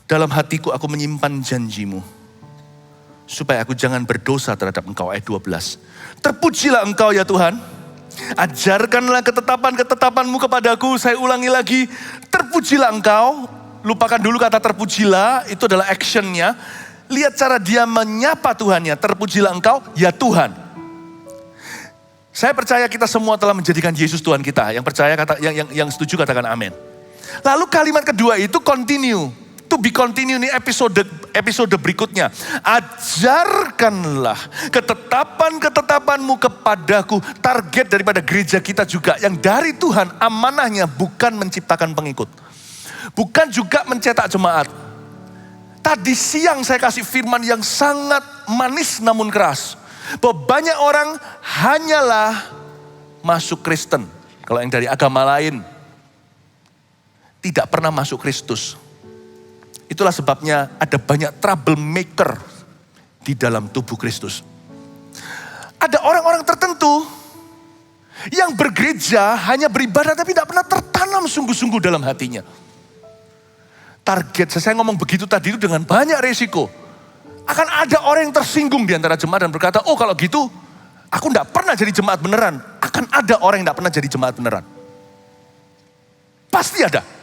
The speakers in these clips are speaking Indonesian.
Dalam hatiku aku menyimpan janjimu, supaya aku jangan berdosa terhadap engkau. Ayat 12. Terpujilah engkau ya Tuhan. Ajarkanlah ketetapan-ketetapanmu kepadaku. Saya ulangi lagi. Terpujilah engkau. Lupakan dulu kata terpujilah. Itu adalah actionnya. Lihat cara dia menyapa Tuhannya. Terpujilah engkau ya Tuhan. Saya percaya kita semua telah menjadikan Yesus Tuhan kita. Yang percaya yang setuju katakan amin. Lalu kalimat kedua itu continue. To be continue nih episode berikutnya. Ajarkanlah ketetapan-ketetapanmu kepadaku. Target daripada gereja kita juga. Yang dari Tuhan amanahnya bukan menciptakan pengikut. Bukan juga mencetak jemaat. Tadi siang saya kasih firman yang sangat manis namun keras. Bahwa banyak orang hanyalah masuk Kristen. Kalau yang dari agama lain. Tidak pernah masuk Kristus. Itulah sebabnya ada banyak troublemaker di dalam tubuh Kristus. Ada orang-orang tertentu yang bergereja hanya beribadah tapi tidak pernah tertanam sungguh-sungguh dalam hatinya. Target, saya ngomong begitu tadi itu dengan banyak resiko. Akan ada orang yang tersinggung di antara jemaat dan berkata, oh kalau gitu aku tidak pernah jadi jemaat beneran. Akan ada orang yang tidak pernah jadi jemaat beneran. Pasti ada.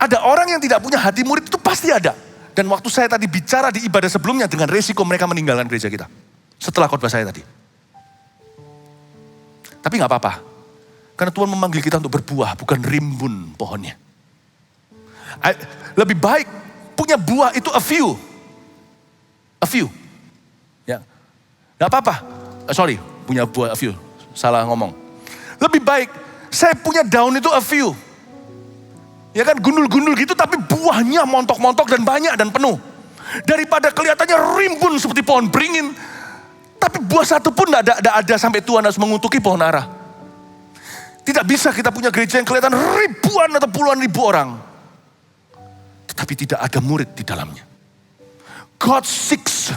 Ada orang yang tidak punya hati murid itu pasti ada. Dan waktu saya tadi bicara di ibadah sebelumnya dengan resiko mereka meninggalkan gereja kita. Setelah khotbah saya tadi. Tapi gak apa-apa. Karena Tuhan memanggil kita untuk berbuah, bukan rimbun pohonnya. Lebih baik punya buah itu a few. A few. Ya. Gak apa-apa. Sorry, punya buah a few. Salah ngomong. Lebih baik saya punya daun itu a few. Ya kan gundul-gundul gitu tapi buahnya montok-montok dan banyak dan penuh. Daripada kelihatannya rimbun seperti pohon beringin. Tapi buah satu pun tidak ada sampai Tuhan harus mengutuki pohon ara. Tidak bisa kita punya gereja yang kelihatan ribuan atau puluhan ribu orang. Tetapi tidak ada murid di dalamnya. God seeks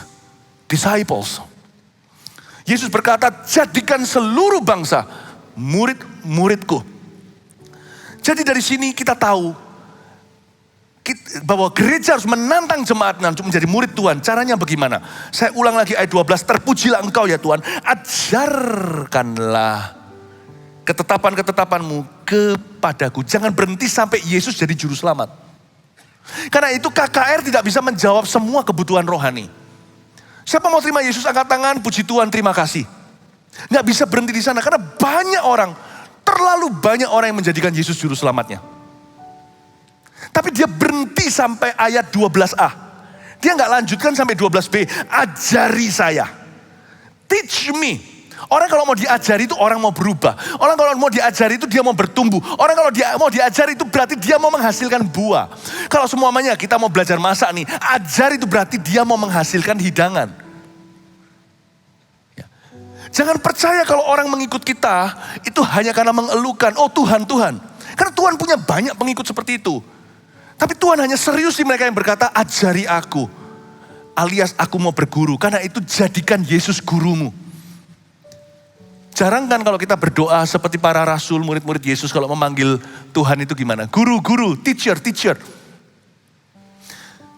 disciples. Yesus berkata, jadikan seluruh bangsa murid-muridku. Jadi dari sini kita tahu bahwa gereja harus menantang jemaatnya untuk menjadi murid Tuhan. Caranya bagaimana? Saya ulang lagi ayat 12. Terpujilah engkau ya Tuhan. Ajarkanlah ketetapan-ketetapanmu kepadaku. Jangan berhenti sampai Yesus jadi juru selamat. Karena itu KKR tidak bisa menjawab semua kebutuhan rohani. Siapa mau terima Yesus angkat tangan, puji Tuhan, terima kasih. Nggak bisa berhenti di sana karena banyak orang. Terlalu banyak orang yang menjadikan Yesus juru selamatnya. Tapi dia berhenti sampai ayat 12a. Dia nggak lanjutkan sampai 12b. Ajari saya. Teach me. Orang kalau mau diajari itu orang mau berubah. Orang kalau mau diajari itu dia mau bertumbuh. Orang kalau dia mau diajari itu berarti dia mau menghasilkan buah. Kalau semuanya kita mau belajar masak nih. Ajar itu berarti dia mau menghasilkan hidangan. Jangan percaya kalau orang mengikut kita, itu hanya karena mengeluhkan, oh Tuhan, Tuhan. Karena Tuhan punya banyak pengikut seperti itu. Tapi Tuhan hanya serius di mereka yang berkata, ajari aku. Alias aku mau berguru, karena itu jadikan Yesus gurumu. Jarang kan kalau kita berdoa seperti para rasul, murid-murid Yesus kalau memanggil Tuhan itu gimana? Guru, guru, teacher, teacher.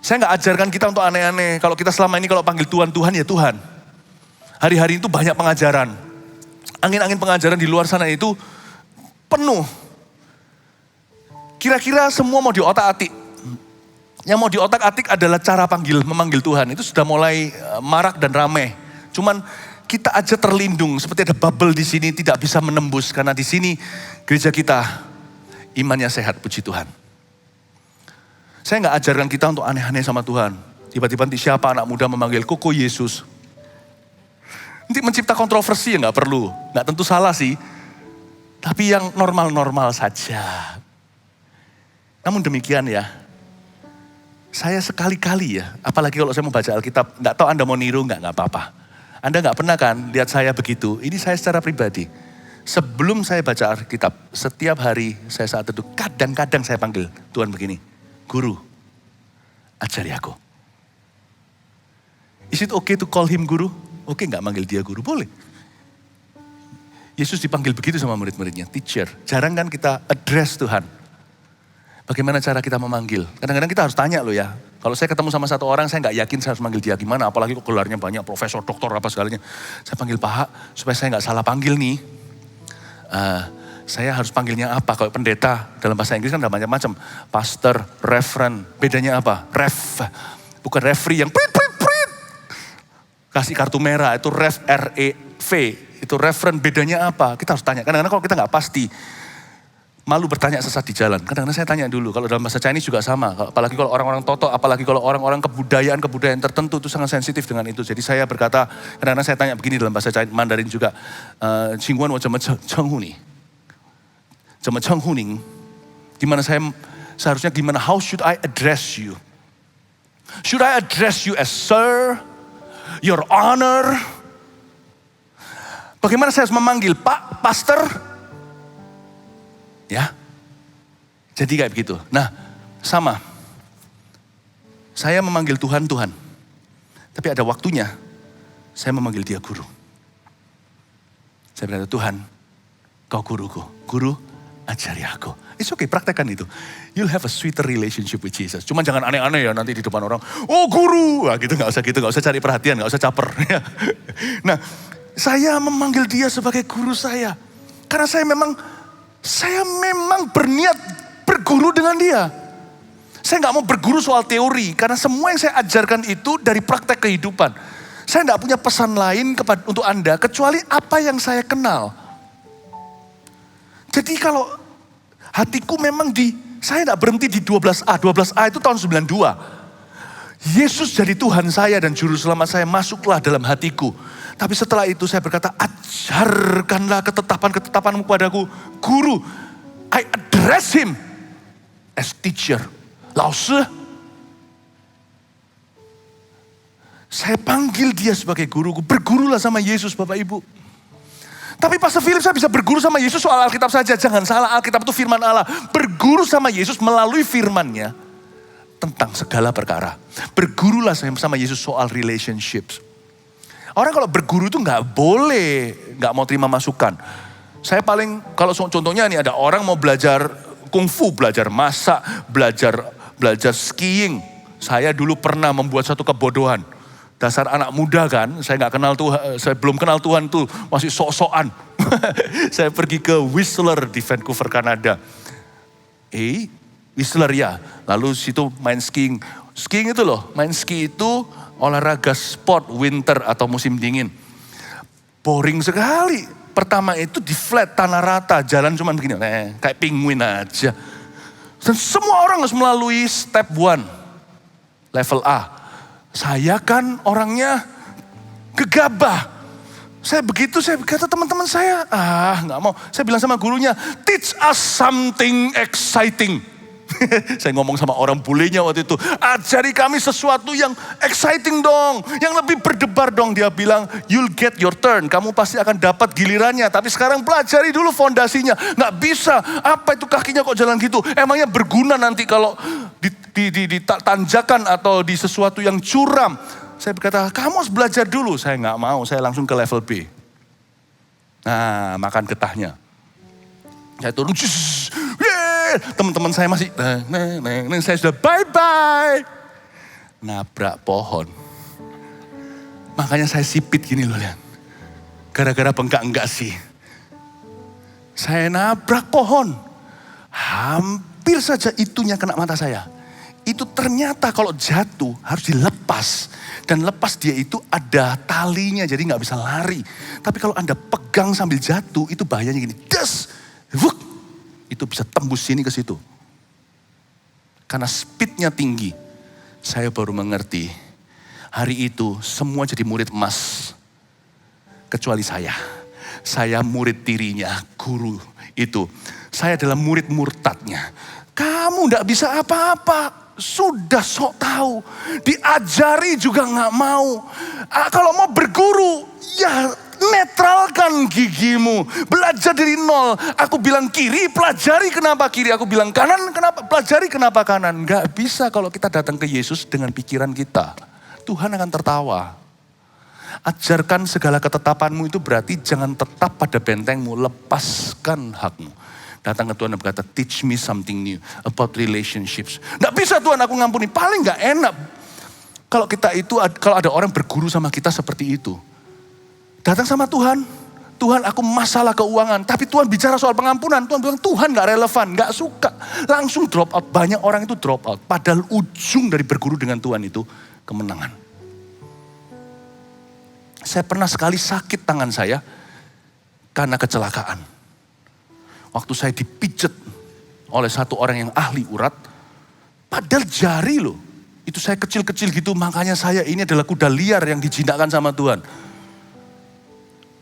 Saya gak ajarkan kita untuk aneh-aneh. Kalau kita selama ini kalau panggil Tuhan, Tuhan ya Tuhan. Hari-hari itu banyak pengajaran. Angin-angin pengajaran di luar sana itu penuh. Kira-kira semua mau diotak-atik. Yang mau diotak-atik adalah cara memanggil Tuhan. Itu sudah mulai marak dan ramai. Cuman kita aja terlindung. Seperti ada bubble di sini tidak bisa menembus. Karena di sini gereja kita imannya sehat, puji Tuhan. Saya gak ajarkan kita untuk aneh-aneh sama Tuhan. Tiba-tiba nanti siapa anak muda memanggil Koko Yesus. Nanti mencipta kontroversi ya gak perlu. Gak tentu salah sih. Tapi yang normal-normal saja. Namun demikian ya. Saya sekali-kali ya. Apalagi kalau saya mau baca Alkitab. Gak tahu Anda mau niru gak apa-apa. Anda gak pernah kan lihat saya begitu. Ini saya secara pribadi. Sebelum saya baca Alkitab. Setiap hari saya saat itu. Kadang-kadang saya panggil Tuhan begini. Guru. Ajari aku. Is it okay to call him guru? Oke gak manggil dia guru? Boleh. Yesus dipanggil begitu sama murid-muridnya. Teacher. Jarang kan kita address Tuhan. Bagaimana cara kita memanggil? Kadang-kadang kita harus tanya loh ya. Kalau saya ketemu sama satu orang, saya nggak yakin saya harus manggil dia gimana. Apalagi kok gelarnya banyak, profesor, doktor, apa segalanya. Saya panggil Pak, supaya saya nggak salah panggil nih. Saya harus panggilnya apa? Kalau pendeta, dalam bahasa Inggris kan ada macam-macam. Pastor, reverend, bedanya apa? Bukan referee yang prit. Kasih kartu merah, itu R-E-V. Itu reverend, bedanya apa? Kita harus tanya. Kadang-kadang kalau kita nggak pasti, malu bertanya sesat di jalan. Kadang-kadang saya tanya dulu, kalau dalam bahasa Chinese juga sama. Apalagi kalau orang-orang Toto, apalagi kalau orang-orang kebudayaan tertentu itu sangat sensitif dengan itu. Jadi saya berkata, kadang-kadang saya tanya begini dalam bahasa Chinese, Mandarin juga. Qingguan wo zhenme chenghu ni? Zhenme chenghu ning? Gimana seharusnya gimana, how should I address you? Should I address you as sir? Your honor? Bagaimana saya harus memanggil Pak, Pastor? Ya, jadi kayak begitu. Nah, sama. Saya memanggil Tuhan, Tuhan. Tapi ada waktunya, saya memanggil dia guru. Saya berkata, Tuhan, kau guruku. Guru, ajari aku. It's okay, praktekkan itu. You'll have a sweeter relationship with Jesus. Cuma jangan aneh-aneh ya nanti di depan orang. Oh guru, nah, gitu gak usah cari perhatian, gak usah caper. Nah, saya memanggil dia sebagai guru saya. Karena saya memang berniat berguru dengan dia. Saya nggak mau berguru soal teori, karena semua yang saya ajarkan itu dari praktek kehidupan. Saya nggak punya pesan lain untuk Anda, kecuali apa yang saya kenal. Jadi kalau hatiku memang saya nggak berhenti di 12A. 12A itu tahun 92. Yesus jadi Tuhan saya dan Juru Selamat saya, masuklah dalam hatiku. Tapi setelah itu saya berkata, ajarkanlah ketetapan-ketetapanmu padaku. Guru, I address him as teacher. 老师. Saya panggil dia sebagai guruku. Bergurulah sama Yesus Bapak Ibu. Tapi Pastor Philip, saya bisa berguru sama Yesus soal Alkitab saja. Jangan salah, Alkitab itu firman Allah. Berguru sama Yesus melalui firman-Nya tentang segala perkara. Bergurulah sama Yesus soal relationships. Orang kalau berguru itu nggak boleh, nggak mau terima masukan. Saya kalau contohnya nih, ada orang mau belajar kungfu, belajar masak, belajar skiing. Saya dulu pernah membuat satu kebodohan. Dasar anak muda kan, saya nggak kenal Tuhan, saya belum kenal Tuhan tuh, masih sok-sokan. Saya pergi ke Whistler di Vancouver, Kanada. Whistler ya, lalu situ main skiing. Skiing itu loh, main ski itu olahraga sport winter atau musim dingin. Boring sekali. Pertama itu di flat, tanah rata, jalan cuma begini, kayak penguin aja. Dan semua orang harus melalui step 1, level A. Saya kan orangnya gegabah. Saya berkata teman-teman saya, nggak mau. Saya bilang sama gurunya, teach us something exciting. Saya ngomong sama orang bulenya waktu itu, ajari kami sesuatu yang exciting dong, yang lebih berdebar dong. Dia bilang, you'll get your turn, kamu pasti akan dapat gilirannya. Tapi sekarang pelajari dulu fondasinya. Nggak bisa, apa itu kakinya kok jalan gitu? Emangnya berguna nanti kalau di tanjakan atau di sesuatu yang curam? Saya berkata, kamu harus belajar dulu. Saya nggak mau, saya langsung ke level B. Nah, makan getahnya. Saya turun, teman-teman saya masih, saya sudah bye-bye. Nabrak pohon. Makanya saya sipit gini loh, lihat. Gara-gara bengkak enggak sih. Saya nabrak pohon. Hampir saja itunya kena mata saya. Itu ternyata kalau jatuh harus dilepas. Dan lepas dia itu ada talinya, jadi nggak bisa lari. Tapi kalau Anda pegang sambil jatuh, itu bahayanya gini. Itu bisa tembus sini ke situ. Karena speednya tinggi. Saya baru mengerti. Hari itu semua jadi murid emas. Kecuali saya. Saya murid tirinya, guru itu. Saya adalah murid murtadnya. Kamu gak bisa apa-apa. Sudah sok tahu. Diajari juga gak mau. Kalau mau berguru, ya netralkan gigimu. Belajar dari nol. Aku bilang kiri, pelajari kenapa kiri. Aku bilang kanan, kenapa pelajari kenapa kanan. Gak bisa kalau kita datang ke Yesus dengan pikiran kita. Tuhan akan tertawa. Ajarkan segala ketetapanmu itu berarti jangan tetap pada bentengmu. Lepaskan hakmu. datang ke Tuhan dan berkata, teach me something new about relationships. Nggak bisa Tuhan aku ngampuni, paling nggak enak. Kalau ada orang berguru sama kita seperti itu. Datang sama Tuhan, Tuhan aku masalah keuangan. Tapi Tuhan bicara soal pengampunan, Tuhan bilang Tuhan gak relevan, gak suka. Langsung drop out, banyak orang itu drop out. Padahal ujung dari berguru dengan Tuhan itu kemenangan. Saya pernah sekali sakit tangan saya karena kecelakaan. Waktu saya dipijet oleh satu orang yang ahli urat, padahal jari loh. Itu saya kecil-kecil gitu, makanya saya ini adalah kuda liar yang dijinakkan sama Tuhan.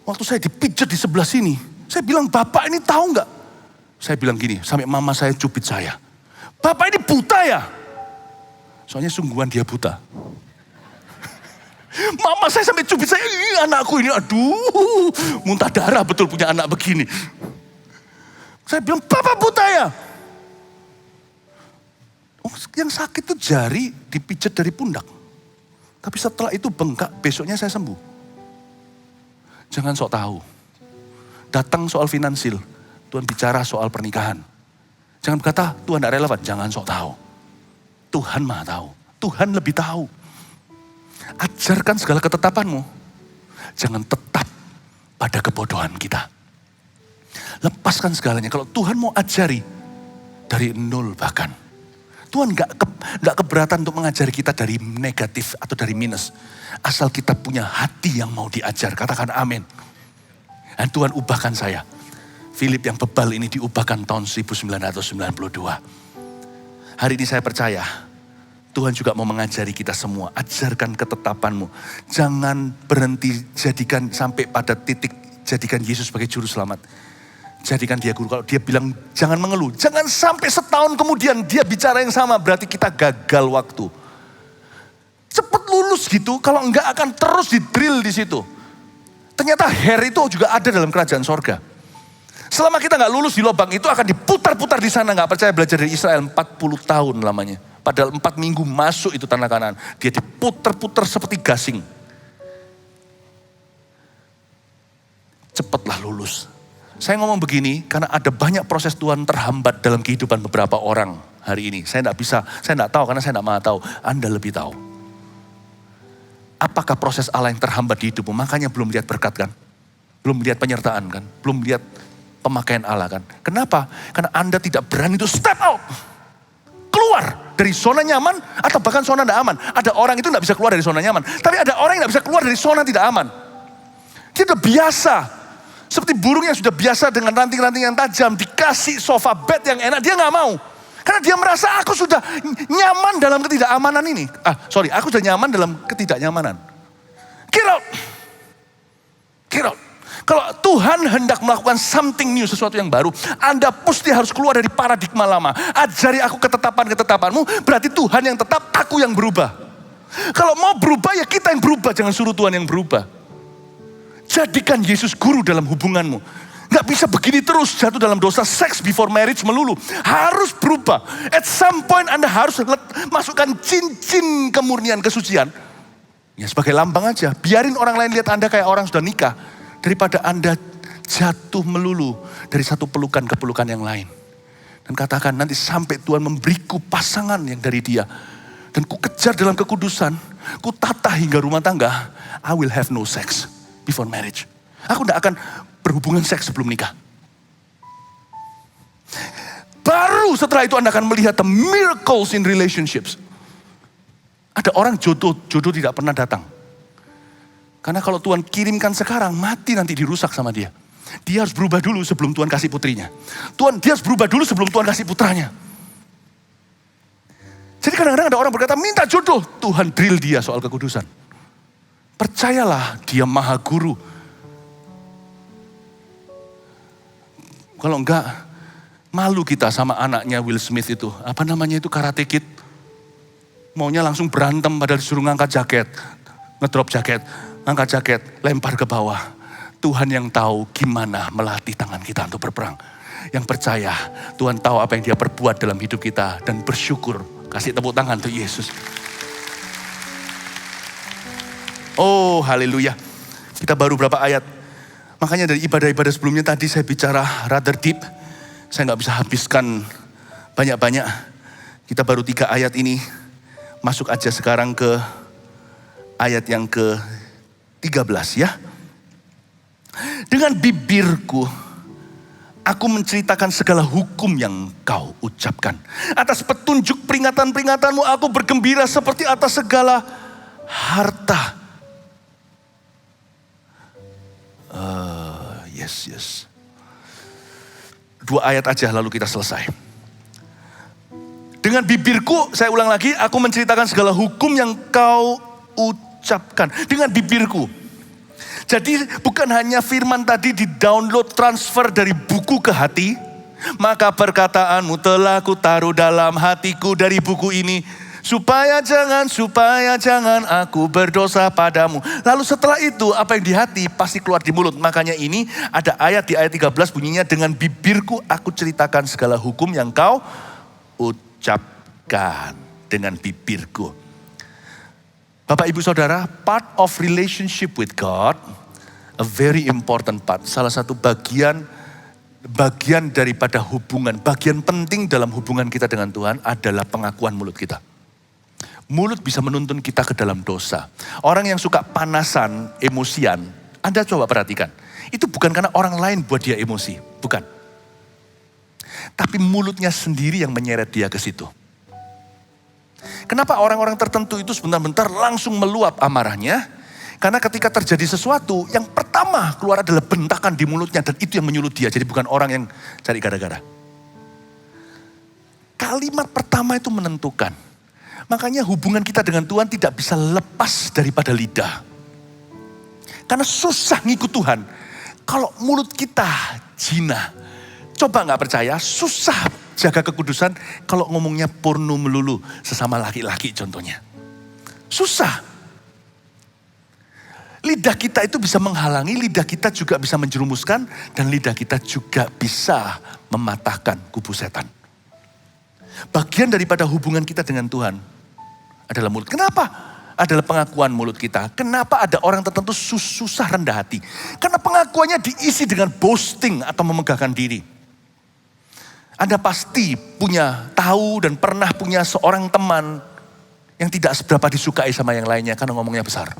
Waktu saya dipijet di sebelah sini, saya bilang, Bapak ini tahu nggak? Saya bilang gini, sampai mama saya cubit saya. Bapak ini buta ya? Soalnya sungguhan dia buta. Mama saya sampai cubit saya, ini anakku ini, aduh, muntah darah betul punya anak begini. Saya bilang, Bapak buta ya? Oh, yang sakit itu jari dipijet dari pundak. Tapi setelah itu bengkak, besoknya saya sembuh. Jangan sok tahu. Datang soal finansil, Tuhan bicara soal pernikahan. Jangan berkata, Tuhan tidak relevan, jangan sok tahu. Tuhan maha tahu, Tuhan lebih tahu. Ajarkan segala ketetapanmu. Jangan tetap pada kebodohan kita. Lepaskan segalanya. Kalau Tuhan mau ajari dari nol bahkan. Tuhan gak keberatan untuk mengajari kita dari negatif atau dari minus. Asal kita punya hati yang mau diajar. Katakan amin. Dan Tuhan ubahkan saya. Philip yang bebal ini diubahkan tahun 1992. Hari ini saya percaya Tuhan juga mau mengajari kita semua. Ajarkan ketetapanmu. Jangan berhenti jadikan sampai pada titik jadikan Yesus sebagai juru selamat. Jadikan dia guru. Kalau dia bilang jangan mengeluh. Jangan sampai setahun kemudian dia bicara yang sama. Berarti kita gagal waktu. Cepat lulus gitu. Kalau enggak akan terus di-drill di situ. Ternyata hair itu juga ada dalam kerajaan sorga. Selama kita nggak lulus di lubang itu akan diputar-putar di sana. Nggak percaya belajar dari Israel 40 tahun lamanya. Padahal 4 minggu masuk itu tanah Kanaan. Dia diputar-putar seperti gasing. Cepatlah lulus. Saya ngomong begini karena ada banyak proses Tuhan terhambat dalam kehidupan beberapa orang hari ini. Saya nggak tahu karena saya nggak mau tahu. Anda lebih tahu. Apakah proses Allah yang terhambat di hidupmu? Makanya belum lihat berkat kan? Belum lihat penyertaan kan? Belum lihat pemakaian Allah kan? Kenapa? Karena Anda tidak berani itu step out. Keluar dari zona nyaman atau bahkan zona tidak aman. Ada orang itu tidak bisa keluar dari zona nyaman. Tapi ada orang yang tidak bisa keluar dari zona tidak aman. Dia sudah biasa. Seperti burung yang sudah biasa dengan ranting-ranting yang tajam. Dikasih sofa bed yang enak, dia nggak mau. Karena dia merasa aku sudah nyaman dalam ketidakamanan ini. Aku sudah nyaman dalam ketidaknyamanan. Get out. Get out. Kalau Tuhan hendak melakukan something new, sesuatu yang baru, Anda pasti harus keluar dari paradigma lama. Ajari aku ketetapan-ketetapanmu, berarti Tuhan yang tetap, aku yang berubah. Kalau mau berubah, ya kita yang berubah, jangan suruh Tuhan yang berubah. Jadikan Yesus guru dalam hubunganmu. Gak bisa begini terus, jatuh dalam dosa sex before marriage melulu. Harus berubah. At some point Anda harus masukkan cincin kemurnian, kesucian. Ya sebagai lambang aja, biarin orang lain lihat Anda kayak orang sudah nikah. Daripada Anda jatuh melulu dari satu pelukan ke pelukan yang lain. Dan katakan nanti sampai Tuhan memberiku pasangan yang dari dia. Dan ku kejar dalam kekudusan. Ku tata hingga rumah tangga. I will have no sex before marriage. Aku tidak akan berhubungan seks sebelum nikah. Baru setelah itu Anda akan melihat the miracles in relationships. Ada orang jodoh tidak pernah datang. Karena kalau Tuhan kirimkan sekarang, mati nanti dirusak sama dia. Dia harus berubah dulu sebelum Tuhan kasih putrinya. Dia harus berubah dulu sebelum Tuhan kasih putranya. Jadi kadang-kadang ada orang berkata, minta jodoh. Tuhan drill dia soal kekudusan. Percayalah, dia maha guru. Kalau enggak, malu kita sama anaknya Will Smith itu. Apa namanya itu, Karate Kid. Maunya langsung berantem padahal disuruh ngangkat jaket. Ngedrop jaket. Angkat jaket, lempar ke bawah. Tuhan yang tahu gimana melatih tangan kita untuk berperang. Yang percaya, Tuhan tahu apa yang dia perbuat dalam hidup kita. Dan bersyukur, kasih tepuk tangan untuk Yesus. Oh haleluya. Kita baru berapa ayat. Makanya dari ibadah-ibadah sebelumnya tadi saya bicara rather deep. Saya nggak bisa habiskan banyak-banyak. Kita baru 3 ayat ini. Masuk aja sekarang ke ayat yang ke-13 ya. Dengan bibirku aku menceritakan segala hukum yang kau ucapkan. Atas petunjuk peringatan-peringatanmu aku bergembira seperti atas segala harta. Yes. 2 ayat aja lalu kita selesai. Dengan bibirku, saya ulang lagi, aku menceritakan segala hukum yang kau ucapkan. Dengan bibirku. Jadi bukan hanya firman tadi di-download, transfer dari buku ke hati. Maka perkataanmu telah kutaruh dalam hatiku dari buku ini. Supaya jangan aku berdosa padamu. Lalu setelah itu apa yang di hati pasti keluar di mulut. Makanya ini ada ayat di ayat 13 bunyinya, dengan bibirku aku ceritakan segala hukum yang kau ucapkan. Dengan bibirku. Bapak ibu saudara, part of relationship with God, a very important part. Salah satu bagian daripada hubungan, bagian penting dalam hubungan kita dengan Tuhan adalah pengakuan mulut kita. Mulut bisa menuntun kita ke dalam dosa. Orang yang suka panasan, emosian, Anda coba perhatikan. Itu bukan karena orang lain buat dia emosi, bukan. Tapi mulutnya sendiri yang menyeret dia ke situ. Kenapa orang-orang tertentu itu sebentar-bentar langsung meluap amarahnya? Karena ketika terjadi sesuatu, yang pertama keluar adalah bentakan di mulutnya, dan itu yang menyulut dia. Jadi bukan orang yang cari gara-gara. Kalimat pertama itu menentukan. Makanya hubungan kita dengan Tuhan tidak bisa lepas daripada lidah. Karena susah ngikut Tuhan. Kalau mulut kita zina. Coba gak percaya, susah jaga kekudusan kalau ngomongnya porno melulu sesama laki-laki contohnya. Susah. Lidah kita itu bisa menghalangi, lidah kita juga bisa menjerumuskan, dan lidah kita juga bisa mematahkan kubu setan. Bagian daripada hubungan kita dengan Tuhan adalah mulut. Kenapa? Adalah pengakuan mulut kita. Kenapa ada orang tertentu susah rendah hati? Karena pengakuannya diisi dengan boasting atau memegahkan diri. Anda pasti tahu dan pernah punya seorang teman yang tidak seberapa disukai sama yang lainnya karena ngomongnya besar.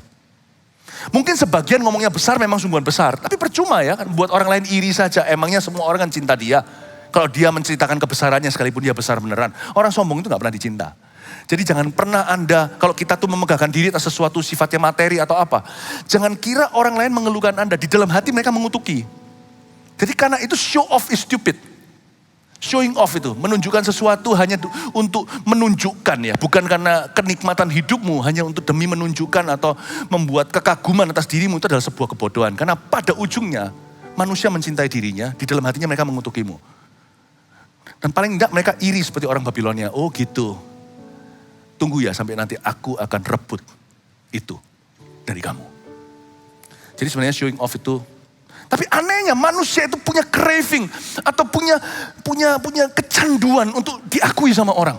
Mungkin sebagian ngomongnya besar memang sungguhan besar, tapi percuma ya kan buat orang lain iri saja. Emangnya semua orang kan cinta dia. Kalau dia menceritakan kebesarannya sekalipun dia besar beneran. Orang sombong itu gak pernah dicinta. Jadi jangan pernah Anda, kalau kita tuh memegahkan diri atas sesuatu sifatnya materi atau apa. Jangan kira orang lain mengeluhkan Anda, di dalam hati mereka mengutuki. Jadi karena itu show off is stupid. Showing off itu, menunjukkan sesuatu hanya untuk menunjukkan ya. Bukan karena kenikmatan hidupmu, hanya untuk demi menunjukkan atau membuat kekaguman atas dirimu, itu adalah sebuah kebodohan. Karena pada ujungnya, manusia mencintai dirinya, di dalam hatinya mereka mengutukimu. Dan paling enggak mereka iri seperti orang Babilonia. Oh gitu. Tunggu ya sampai nanti aku akan rebut itu dari kamu. Jadi sebenarnya showing off itu, tapi anehnya manusia itu punya craving atau punya kecanduan untuk diakui sama orang.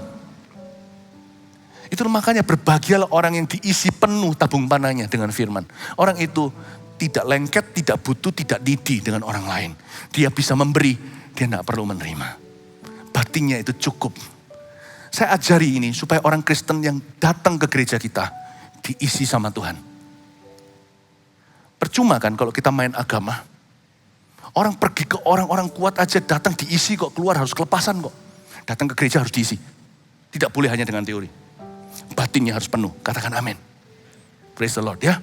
Itu makanya berbahagialah orang yang diisi penuh tabung panahnya dengan firman. Orang itu tidak lengket, tidak butuh, tidak needy dengan orang lain. Dia bisa memberi, dia tidak perlu menerima. Batinnya itu cukup. Saya ajari ini supaya orang Kristen yang datang ke gereja kita diisi sama Tuhan. Percuma kan kalau kita main agama. Orang pergi ke orang-orang kuat aja datang diisi kok, keluar harus kelepasan kok. Datang ke gereja harus diisi. Tidak boleh hanya dengan teori. Batinnya harus penuh, katakan amin. Praise the Lord ya.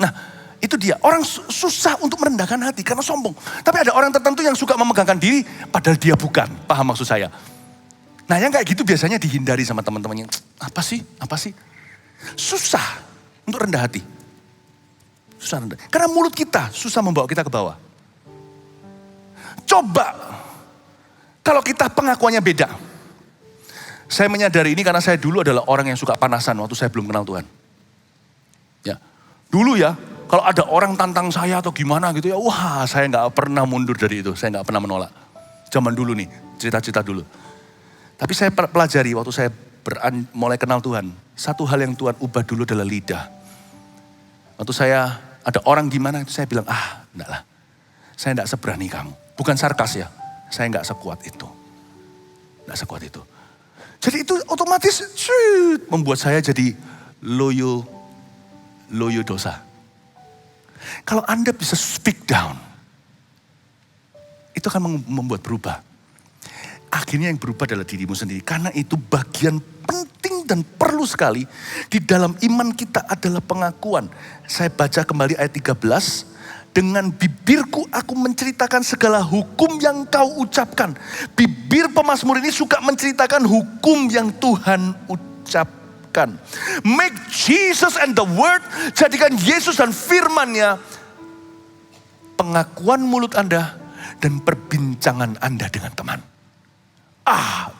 Nah itu dia, orang susah untuk merendahkan hati karena sombong. Tapi ada orang tertentu yang suka memegangkan diri padahal dia bukan, paham maksud saya. Nah yang kayak gitu biasanya dihindari sama teman-temannya. Apa sih? Susah untuk rendah hati. Susah rendah. Karena mulut kita susah membawa kita ke bawah. Coba kalau kita pengakuannya beda. Saya menyadari ini karena saya dulu adalah orang yang suka panasan waktu saya belum kenal Tuhan. Ya, dulu ya kalau ada orang tantang saya atau gimana gitu ya, wah saya nggak pernah mundur dari itu. Saya nggak pernah menolak. Zaman dulu nih, cerita-cerita dulu. Tapi saya pelajari waktu saya mulai kenal Tuhan. Satu hal yang Tuhan ubah dulu adalah lidah. Waktu saya ada orang gimana itu saya bilang, enggak lah. Saya enggak seberani kamu. Bukan sarkas ya. Saya nggak sekuat itu. Nggak sekuat itu. Jadi itu otomatis membuat saya jadi loyo dosa. Kalau Anda bisa speak down, itu akan membuat berubah. Akhirnya yang berubah adalah dirimu sendiri. Karena itu bagian penting dan perlu sekali di dalam iman kita adalah pengakuan. Saya baca kembali ayat 13. Dengan bibirku aku menceritakan segala hukum yang kau ucapkan. Bibir pemazmur ini suka menceritakan hukum yang Tuhan ucapkan. Make Jesus and the word, jadikan Yesus dan firman-Nya pengakuan mulut Anda dan perbincangan Anda dengan teman.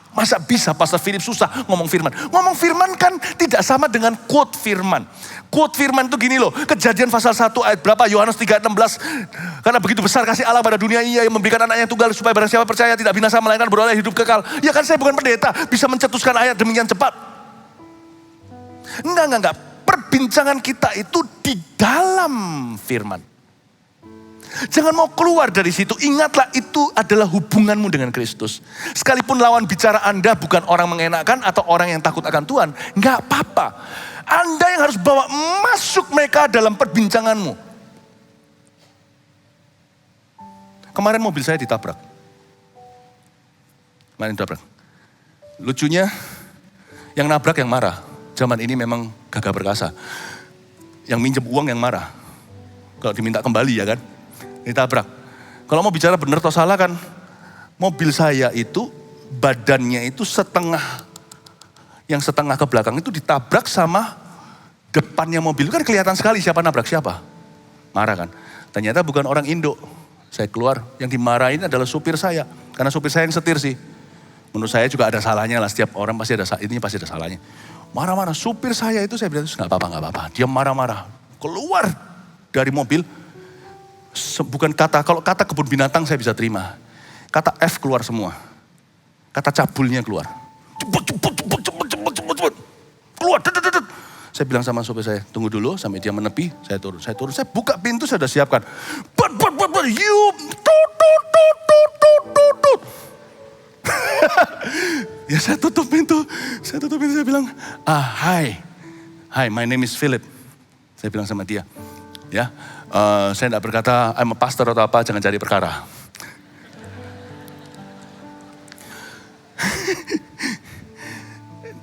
Masa bisa Pastor Philip susah ngomong firman. Ngomong firman kan tidak sama dengan quote firman. Quote firman itu gini loh. Kejadian pasal 1 ayat berapa? Yohanes 3 ayat 16. Karena begitu besar kasih Allah pada dunia, Ia yang memberikan anaknya tunggal supaya barang siapa percaya tidak binasa melainkan beroleh hidup kekal. Ya kan saya bukan pendeta bisa mencetuskan ayat demikian cepat. Enggak. Perbincangan kita itu di dalam firman. Jangan mau keluar dari situ. Ingatlah itu adalah hubunganmu dengan Kristus. Sekalipun lawan bicara Anda bukan orang mengenakan atau orang yang takut akan Tuhan, nggak apa-apa. Anda yang harus bawa masuk mereka dalam perbincanganmu. Kemarin mobil saya ditabrak. Lucunya, yang nabrak yang marah. Zaman ini memang gagah perkasa. Yang minjem uang yang marah. Kalau diminta kembali ya kan. Ditabrak. Kalau mau bicara benar atau salah kan, mobil saya itu badannya itu setengah ke belakang itu ditabrak sama depannya mobil. Kan kelihatan sekali siapa nabrak siapa. Marah kan. Ternyata bukan orang Indo. Saya keluar, yang dimarahin adalah supir saya. Karena supir saya yang setir sih. Menurut saya juga ada salahnya lah, setiap orang pasti ada salahnya. Marah-marah, supir saya itu saya bilang, nggak apa-apa. Dia marah-marah, keluar dari mobil. Bukan kalau kata kebun binatang saya bisa terima. Kata F keluar semua. Kata cabulnya keluar. Cepet. Keluar. Saya bilang sama sopir saya, tunggu dulu sampai dia menepi, saya turun. Saya buka pintu, saya sudah siapkan. You. Ya saya tutup pintu, saya bilang, hi, my name is Philip. Saya bilang sama dia, ya. Saya tidak berkata, I'm a pastor atau apa, jangan cari perkara.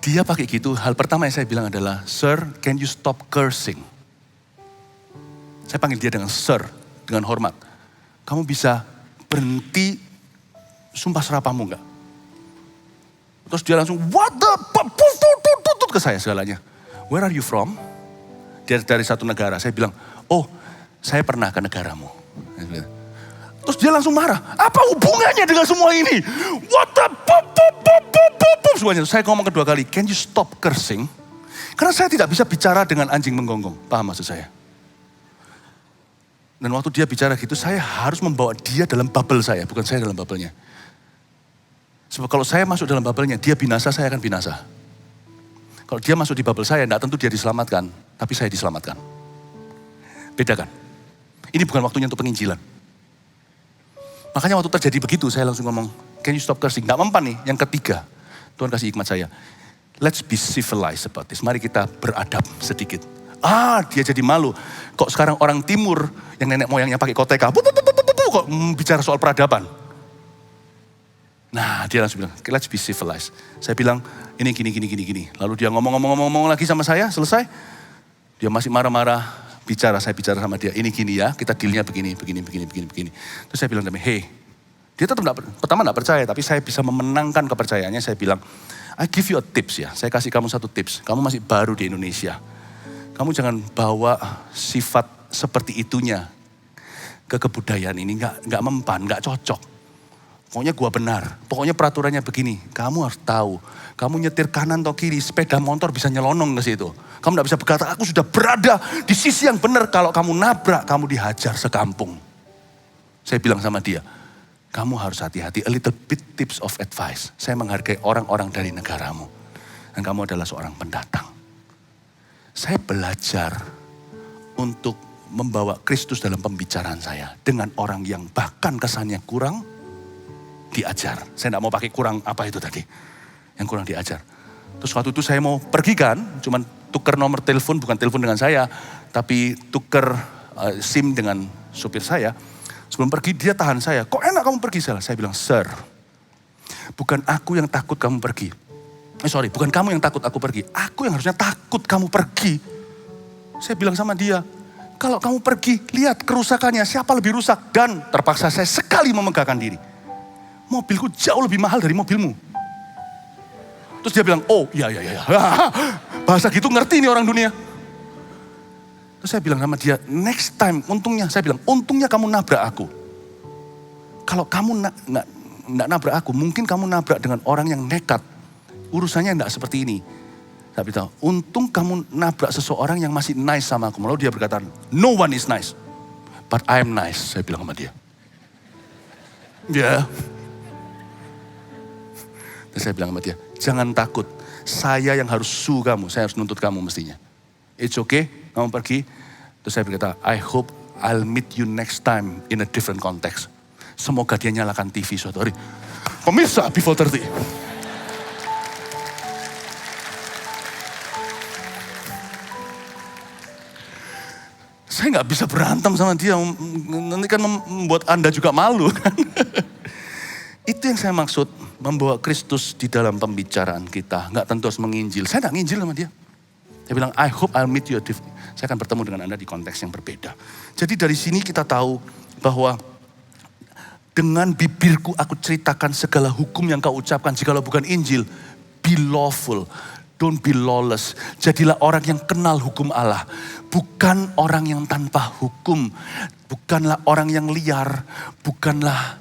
Dia pakai gitu, hal pertama yang saya bilang adalah, Sir, can you stop cursing? Saya panggil dia dengan Sir, dengan hormat. Kamu bisa berhenti sumpah serapamu enggak? Terus dia langsung, what the, ke saya segalanya. Where are you from? Dia dari satu negara, saya bilang, saya pernah ke negaramu. Terus dia langsung marah. Apa hubungannya dengan semua ini? What the semuanya. Saya ngomong kedua kali, can you stop cursing? Karena saya tidak bisa bicara dengan anjing menggonggong. Paham maksud saya? Dan waktu dia bicara gitu, saya harus membawa dia dalam bubble saya, bukan saya dalam bubble-nya. Sebab kalau saya masuk dalam bubble-nya, dia binasa, saya akan binasa. Kalau dia masuk di bubble saya, tidak tentu dia diselamatkan, tapi saya diselamatkan. Beda kan? Ini bukan waktunya untuk penginjilan. Makanya waktu terjadi begitu, saya langsung ngomong, can you stop cursing? Gak mempan nih, yang ketiga. Tuhan kasih hikmat saya. Let's be civilized about this. Mari kita beradab sedikit. Dia jadi malu. Kok sekarang orang timur, yang nenek moyangnya pakai koteka, kok bicara soal peradaban. Nah, dia langsung bilang, okay, let's be civilized. Saya bilang, ini gini. Lalu dia ngomong lagi sama saya, selesai. Dia masih marah-marah. Saya bicara sama dia, ini gini ya, kita dealnya begini. Terus saya bilang, hey, dia tetap pertama gak percaya, tapi saya bisa memenangkan kepercayaannya. Saya bilang, I give you a tips ya, saya kasih kamu satu tips. Kamu masih baru di Indonesia. Kamu jangan bawa sifat seperti itunya ke kebudayaan ini, gak mempan, gak cocok. Pokoknya gua benar, pokoknya peraturannya begini. Kamu harus tahu, kamu nyetir kanan atau kiri, sepeda motor bisa nyelonong ke situ. Kamu tidak bisa berkata, aku sudah berada di sisi yang benar. Kalau kamu nabrak, kamu dihajar sekampung. Saya bilang sama dia, kamu harus hati-hati, a little bit tips of advice. Saya menghargai orang-orang dari negaramu. Dan kamu adalah seorang pendatang. Saya belajar untuk membawa Kristus dalam pembicaraan saya. Dengan orang yang bahkan kesannya kurang diajar. Saya tidak mau pakai kurang apa itu tadi. Yang kurang diajar. Terus waktu itu saya mau pergi kan, cuman tuker nomor telepon, bukan telepon dengan saya, tapi tuker SIM dengan supir saya. Sebelum pergi dia tahan saya, kok enak kamu pergi? Saya bilang, sir, bukan aku yang takut kamu pergi. Bukan kamu yang takut aku pergi. Aku yang harusnya takut kamu pergi. Saya bilang sama dia, kalau kamu pergi, lihat kerusakannya, siapa lebih rusak. Dan terpaksa saya sekali memegahkan diri. Mobilku jauh lebih mahal dari mobilmu. Terus dia bilang, oh iya. Bahasa gitu ngerti nih orang dunia. Terus saya bilang sama dia, next time, untungnya kamu nabrak aku. Kalau kamu nggak nabrak aku, mungkin kamu nabrak dengan orang yang nekat. Urusannya enggak seperti ini. Saya bilang, untung kamu nabrak seseorang yang masih nice sama aku. Lalu dia berkata, no one is nice, but I am nice. Saya bilang sama dia. Ya. Dan saya bilang sama dia, jangan takut. Saya yang harus sue kamu, saya harus nuntut kamu mestinya. It's okay, kamu pergi. Terus saya berkata, I hope I'll meet you next time in a different context. Semoga dia nyalakan TV suatu hari. Pemirsa Before 30. Saya nggak bisa berantem sama dia, nanti kan membuat Anda juga malu kan. Itu yang saya maksud, membawa Kristus di dalam pembicaraan kita. Nggak tentu harus menginjil, saya nggak nginjil sama dia. Dia bilang, I hope I'll meet you. Saya akan bertemu dengan Anda di konteks yang berbeda. Jadi dari sini kita tahu bahwa dengan bibirku aku ceritakan segala hukum yang kau ucapkan. Jikalau bukan Injil, be lawful. Don't be lawless. Jadilah orang yang kenal hukum Allah. Bukan orang yang tanpa hukum. Bukanlah orang yang liar. Bukanlah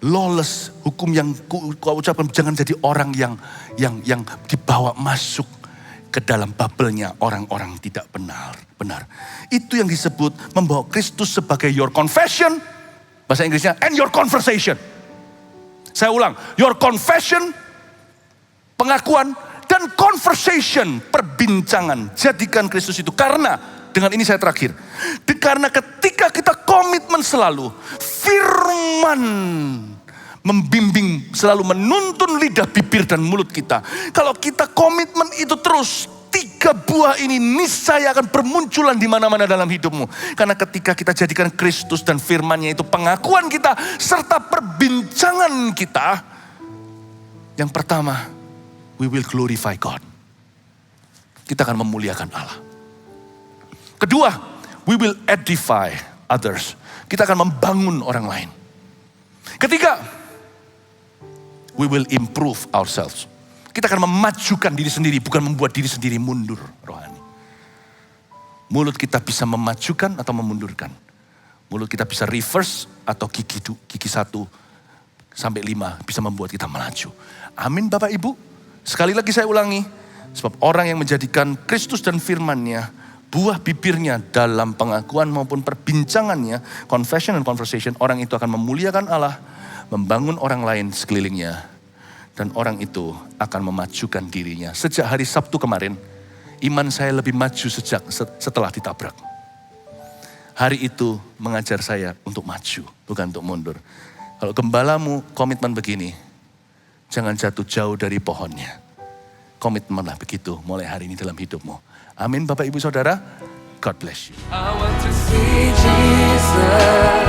lawless. Hukum yang kau ucapkan. Jangan jadi orang yang dibawa masuk ke dalam bubble-nya orang-orang tidak benar. Itu yang disebut membawa Kristus sebagai your confession. Bahasa Inggrisnya, and your conversation. Saya ulang, your confession, pengakuan, dan conversation, perbincangan. Jadikan Kristus itu. Karena, dengan ini saya terakhir. Karena ketika kita komitmen selalu, firman membimbing, selalu menuntun lidah, bibir, dan mulut kita. Kalau kita komitmen itu terus, 3 buah ini niscaya akan bermunculan di mana-mana dalam hidupmu. Karena ketika kita jadikan Kristus dan firman-Nya itu pengakuan kita, serta perbincangan kita, yang pertama, we will glorify God. Kita akan memuliakan Allah. Kedua, we will edify others. Kita akan membangun orang lain. Ketiga, we will improve ourselves. Kita akan memajukan diri sendiri, bukan membuat diri sendiri mundur rohani. Mulut kita bisa memajukan atau memundurkan. Mulut kita bisa reverse atau gigi 1 sampai 5 bisa membuat kita melaju. Amin Bapak Ibu. Sekali lagi saya ulangi, sebab orang yang menjadikan Kristus dan firman-Nya, buah bibirnya dalam pengakuan maupun perbincangannya, confession and conversation, orang itu akan memuliakan Allah, membangun orang lain sekelilingnya, dan orang itu akan memajukan dirinya. Sejak hari Sabtu kemarin, iman saya lebih maju setelah ditabrak. Hari itu mengajar saya untuk maju, bukan untuk mundur. Kalau gembalamu komitmen begini, jangan jatuh jauh dari pohonnya. Komitmenlah begitu mulai hari ini dalam hidupmu. Amin Bapak Ibu Saudara. God bless you. I want to see Jesus.